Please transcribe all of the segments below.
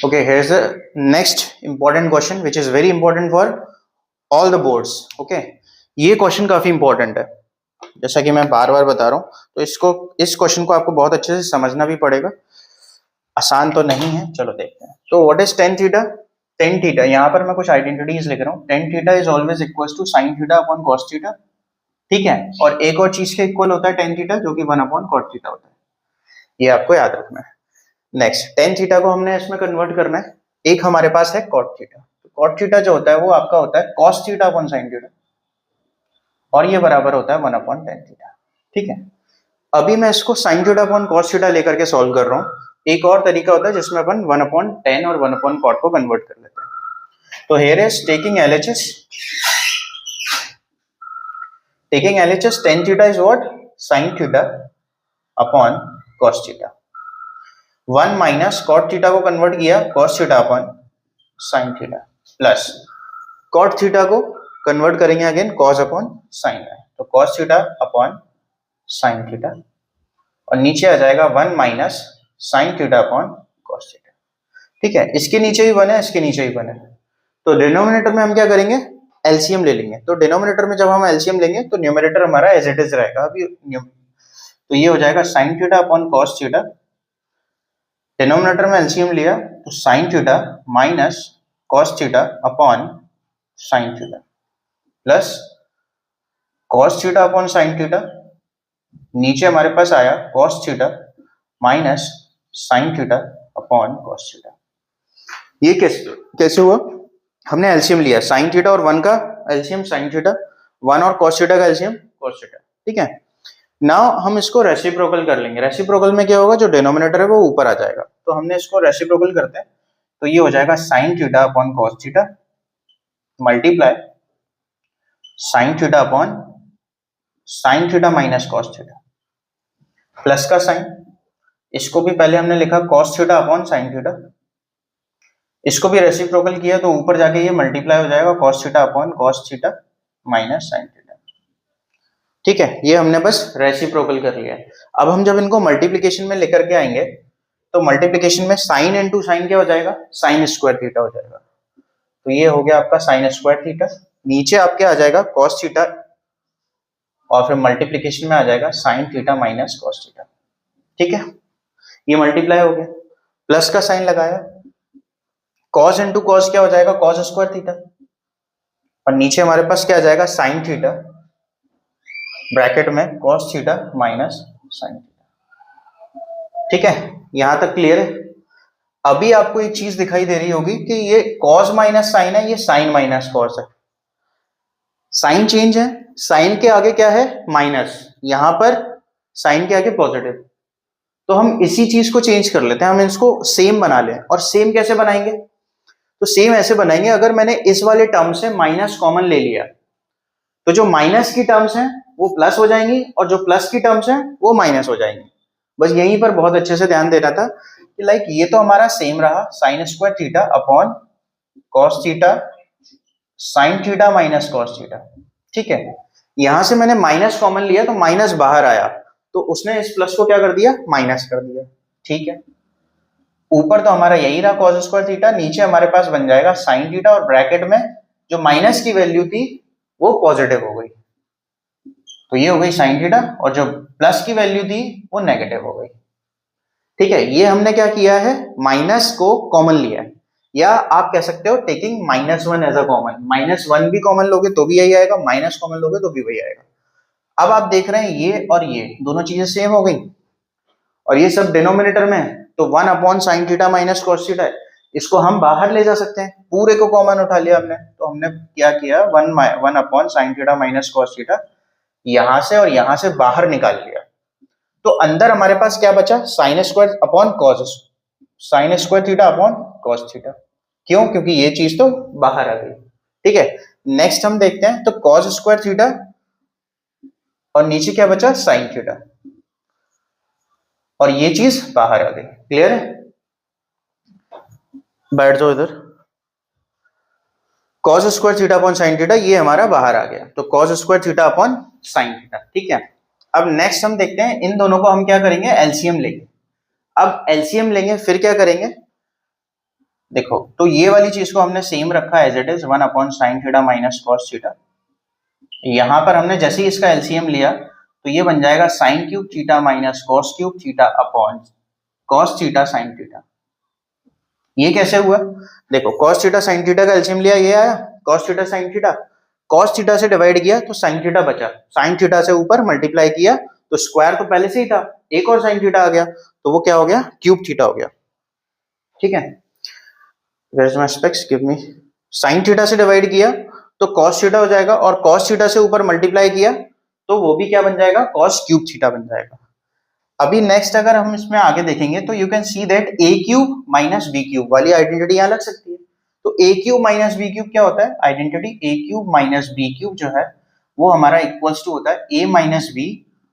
Okay, here's the next important question which is very important for all the boards. Okay, ये question काफी important है, जैसा कि मैं बार बार बता रहा हूँ, तो इस क्वेश्चन को आपको बहुत अच्छे से समझना भी पड़ेगा, आसान तो नहीं है। चलो देखते हैं। तो what is tan theta? Tan theta, यहाँ पर मैं कुछ आइडेंटिटीज लिख रहा हूँ। Tan theta is always equal to sine theta upon cos theta, ठीक है। और एक और चीज के इक्वल होता है टेन थीटा, जो कि वन अपॉन कॉट थीटा होता है, ये आपको याद रखना है। नेक्स्ट, टेन थीटा को हमने इसमें कन्वर्ट करना है। एक हमारे पास है कॉट थीटा, कॉट थीटा जो होता है वो आपका होता है cos theta upon sine theta, और ये बराबर होता है वन अपॉन टेन थीटा, ठीक है। अभी मैं इसको sign theta upon cos theta लेकर के सॉल्व कर रहा हूँ। एक और तरीका होता है जिसमें अपन वन अपॉन टेन और वन अपॉन कॉट को कन्वर्ट कर लेते हैं। तो here is taking LHS, taking LHS, tan theta is what? Sine theta upon cos theta. One minus cot theta को कन्वर्ट किया cos theta upon sine theta, plus cot theta को convert करेंगे again cos upon sine, तो cos theta upon sine theta, और नीचे आ जाएगा one minus sine theta upon cos theta, ठीक है। इसके नीचे भी वन है, इसके नीचे भी वन है, तो डिनोमिनेटर में हम क्या करेंगे? एलसीएम ले लेंगे। तो डिनोमिनेटर में जब हम एलसीएम लेंगे तो न्यूमरेटर हमारा एज इट इज रहेगा। अभी तो ये हो जाएगा sign theta upon cos theta, denominator में एलसीएम लिया तो sine theta minus cos theta upon sine theta, plus cos theta upon sine theta, नीचे हमारे पास आया cos theta minus sine theta upon cos theta. ये कैसे हुआ? हमने एलसीएम लिया, साइन थीटा और वन का एलसीएम साइन थीटा, वन और कॉस थीटा का एलसीएम कॉस थीटा, ठीक है। नाउ हम इसको रेसिप्रोकल कर लेंगे। रेसिप्रोकल में क्या होगा? जो डिनोमिनेटर है वो ऊपर आ जाएगा, तो हमने इसको रेसिप्रोकल करते हैं, तो ये हो जाएगा sign theta upon cos theta multiply sign theta upon sine theta minus cos theta, plus का साइन, इसको भी पहले हमने लिखा cos theta upon sine theta, इसको भी रेसिप्रोकल किया तो ऊपर जाके ये मल्टीप्लाई हो जाएगा cos theta upon cos theta minus sine theta, ठीक है। ये हमने बस रेसिप्रोकल कर लिया है। अब हम जब इनको मल्टीप्लिकेशन में लेकर के आएंगे तो मल्टीप्लिकेशन में साइन इंटू साइन क्या हो जाएगा? साइन स्क्वायर थीटा हो जाएगा। तो ये हो गया आपका साइन स्क्वायर थीटा, नीचे आपके आ जाएगा कॉस थीटा, और फिर मल्टीप्लिकेशन में आ जाएगा sine theta minus cos theta, ठीक है। ये मल्टीप्लाई हो गया, प्लस का साइन लगाया, कॉस इंटू कॉस क्या हो जाएगा? कॉस स्क्वायर थीटा, और नीचे हमारे पास क्या आ जाएगा? साइन थीटा ब्रैकेट में cos theta minus sine theta, ठीक है। यहां तक क्लियर है? अभी आपको एक चीज दिखाई दे रही होगी कि ये कॉस माइनस साइन है, ये साइन माइनस कॉस है, साइन चेंज है, साइन के आगे क्या है? माइनस, यहां पर साइन के आगे पॉजिटिव, तो हम इसी चीज को चेंज कर लेते हैं, हम इसको सेम बना लें। और सेम कैसे बनाएंगे? तो सेम ऐसे बनाएंगे, अगर मैंने इस वाले टर्म से माइनस कॉमन ले लिया तो जो माइनस की टर्म्स हैं वो प्लस हो जाएंगी, और जो प्लस की टर्म्स हैं वो माइनस हो जाएंगी। बस यहीं पर बहुत अच्छे से ध्यान देना था कि लाइक ये तो हमारा सेम रहा, sine square theta upon cos theta sine theta minus cos theta, ठीक है। यहां से मैंने माइनस कॉमन लिया तो माइनस बाहर आया, तो उसने इस प्लस को क्या कर दिया? माइनस कर दिया, ठीक है। ऊपर तो हमारा यही रहा कॉस स्क्वायर थीटा, नीचे हमारे पास बन जाएगा साइन थीटा, और ब्रैकेट में जो माइनस की वैल्यू थी वो पॉजिटिव हो गई, तो ये हो गई साइन थीटा, और जो प्लस की वैल्यू थी वो नेगेटिव हो गई, ठीक है। ये हमने क्या किया है? माइनस को कॉमन लिया है, या आप कह सकते हो taking minus one as a common. Minus one भी कॉमन लोगे तो भी यही आएगा, माइनस कॉमन लोगे तो भी वही आएगा। अब आप देख रहे हैं ये और ये दोनों चीजें सेम हो गई, और ये सब डिनोमिनेटर में है, तो one upon sine theta minus cos theta है, इसको हम बाहर ले जा सकते हैं, पूरे को कॉमन उठा लिया हमने, तो हमने क्या किया? One upon sine theta minus cos theta यहां से और यहां से बाहर निकाल लिया, तो अंदर हमारे पास क्या बचा? Sine square upon cos, sine square theta upon cos theta. क्यों? क्योंकि ये चीज तो बाहर आ गई, ठीक है। नेक्स्ट हम देखते हैं, तो कॉस स्क्वायर थीटा और नीचे क्या बचा? साइन थीटा, और ये चीज बाहर आ गई। क्लियर है? बैठ जाओ इधर। Cos square theta upon sine theta ये हमारा बाहर आ गया, तो cos square theta upon sine theta, ठीक है। अब नेक्स्ट हम देखते हैं, इन दोनों को हम क्या करेंगे? एलसीएम लेंगे। अब एलसीएम लेंगे, फिर क्या करेंगे, देखो तो ये वाली चीज को हमने सेम रखा as it is 1/sin θ minus cos θ। यहां पर हमने जैसे ही इसका एलसीएम लिया तो ये बन जाएगा sin³ θ minus cos³ θ upon cos θ sin θ। ये कैसे हुआ, देखो cos θ sin θ का एलसीएम लिया, ये आया cos θ sin θ, cos θ से डिवाइड किया तो sin θ बचा, sin थीटा से ऊपर मल्टीप्लाई किया तो स्क्वायर तो पहले से ही था, एक और sin θ आ गया तो वो क्या हो गया, क्यूब थीटा हो गया। ठीक है, where is my specs, give me, sin θ से डिवाइड किया तो cos θ हो जाएगा और cos θ से ऊपर मल्टीप्लाई किया तो वो भी क्या बन जाएगा, cos³ θ बन जाएगा। अभी नेक्स्ट अगर हम इसमें आगे देखेंगे तो you can see that a³ minus b³ वाली आइडेंटिटी यहां लग सकती है। तो a³ माइनस b³ क्या होता है, आइडेंटिटी a³ माइनस b³ जो है वो हमारा इक्वल्स टू होता है a माइनस b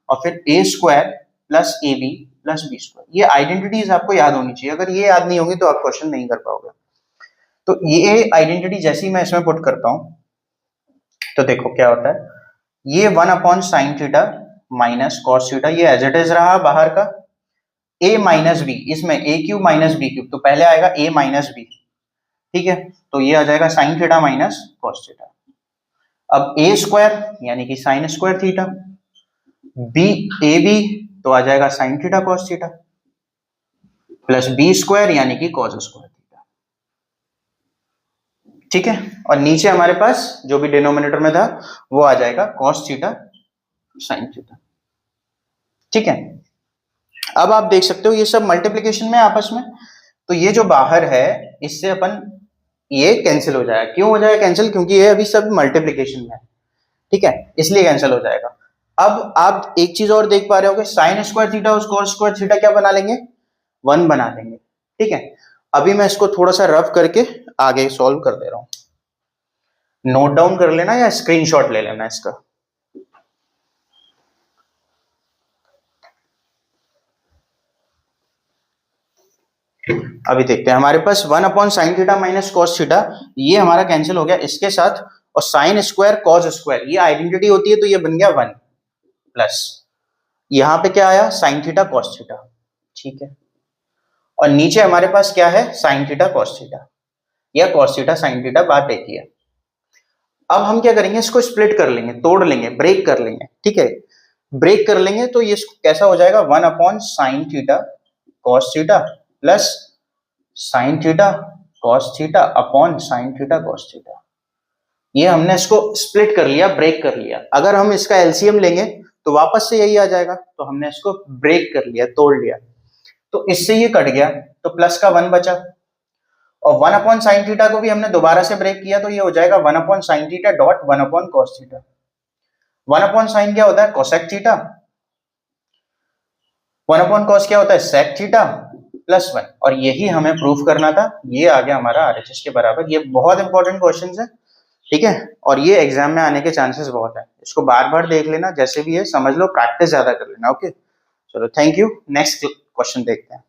और फिर a square plus ab plus b square. ये आइडेंटिटीज आपको याद होनी चाहिए, अगर ये याद नहीं होगी तो आप क्वेश्चन नहीं कर पाओगे। तो ये आइडेंटिटी जैसे ही मैं इसमें पुट करता हूं तो देखो क्या होता है, ये 1/sin θ माइनस cos θ, ये एज इट इज रहा बाहर का, a माइनस बी, इसमें a³ माइनस b³ तो पहले आएगा a माइनस बी। ठीक है, तो ये आ जाएगा sin θ माइनस cos θ। अब a स्क्वायर यानी कि sin square theta, b ab तो आ जाएगा sin θ cos θ plus b square यानी कि cos स्क्वायर थीटा। ठीक है, और नीचे हमारे पास जो भी डिनोमिनेटर में था वो आ जाएगा cos θ sin θ। ठीक है, अब आप देख सकते हो ये सब मल्टीप्लिकेशन में आपस में, तो ये जो बाहर है इससे अपन ये कैंसिल हो जाएगा। क्यों हो जाएगा कैंसिल, क्योंकि ये अभी सब मल्टीप्लिकेशन में है। ठीक है, इसलिए कैंसिल हो जाएगा। अब आप एक चीज और देख पा रहे हो कि साइन स्क्वायर थीटा और cos स्क्वायर थीटा क्या बना लेंगे, 1 बना लेंगे। ठीक है, अभी मैं इसको थोड़ा सा रफ करके आगे सॉल्व कर दे रहा हूं, नोट डाउन कर लेना या स्क्रीनशॉट ले लेना इसका। अभी देखते हैं, हमारे पास 1/sin θ माइनस cos θ, ये हमारा कैंसिल हो गया इसके साथ, और साइन स्क्वायर cos स्क्वायर ये आइडेंटिटी होती है तो ये बन गया 1 प्लस यहां पे क्या आया sin θ cos θ। ठीक है, और नीचे हमारे पास क्या है sin θ cos θ या cos θ sin θ, बात एक ही है। अब हम क्या करेंगे, इसको स्प्लिट कर लेंगे, तोड़ लेंगे, ब्रेक कर लेंगे। ठीक है, ब्रेक कर लेंगे तो ये कैसा हो जाएगा, 1/sin θ cos θ plus sin θ cos θ upon sin θ cos θ। ये हमने इसको स्प्लिट कर लिया, ब्रेक कर लिया। अगर हम इसका एलसीएम लेंगे तो वापस से यही आ जाएगा, तो हमने इसको ब्रेक कर लिया, तोड़ लिया, तो इससे ये कट गया तो प्लस का 1 बचा, और 1/sin θ को भी हमने दोबारा से ब्रेक किया तो ये हो जाएगा 1/sin θ डॉट 1/cos θ। 1/sin क्या होता है, कोसेक थीटा, 1/cos क्या होता है, सेक थीटा प्लस 1, और यही हमें प्रूफ करना था। ये आ गया हमारा आरएचएस के बराबर। ये बहुत इंपॉर्टेंट क्वेश्चन है। ठीक है, और ये एग्जाम में आने के चांसेस बहुत है, इसको बार बार देख लेना, जैसे भी है समझ लो, प्रैक्टिस ज्यादा कर लेना। ओके, चलो थैंक यू, नेक्स्ट क्वेश्चन देखते हैं।